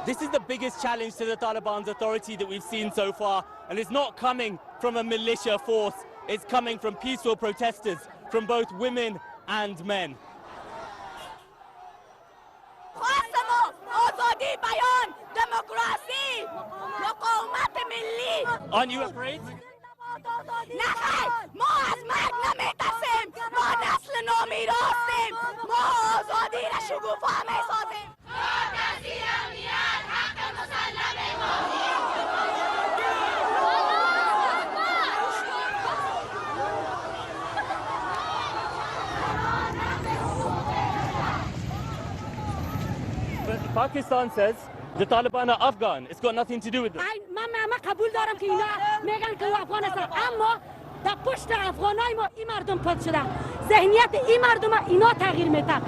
This is the biggest challenge to the Taliban's authority that we've seen so far, and it's not coming from a militia force, it's coming from peaceful protesters, from both women and men. Aren't you afraid? But Pakistan says the Taliban are Afghan. It's got nothing to do with it. من قبول دارم که اینا میگن که افغانستان، اما در پشت افغانای ما این مردم پد شده، ذهنیت این مردم اینا تغییر میده.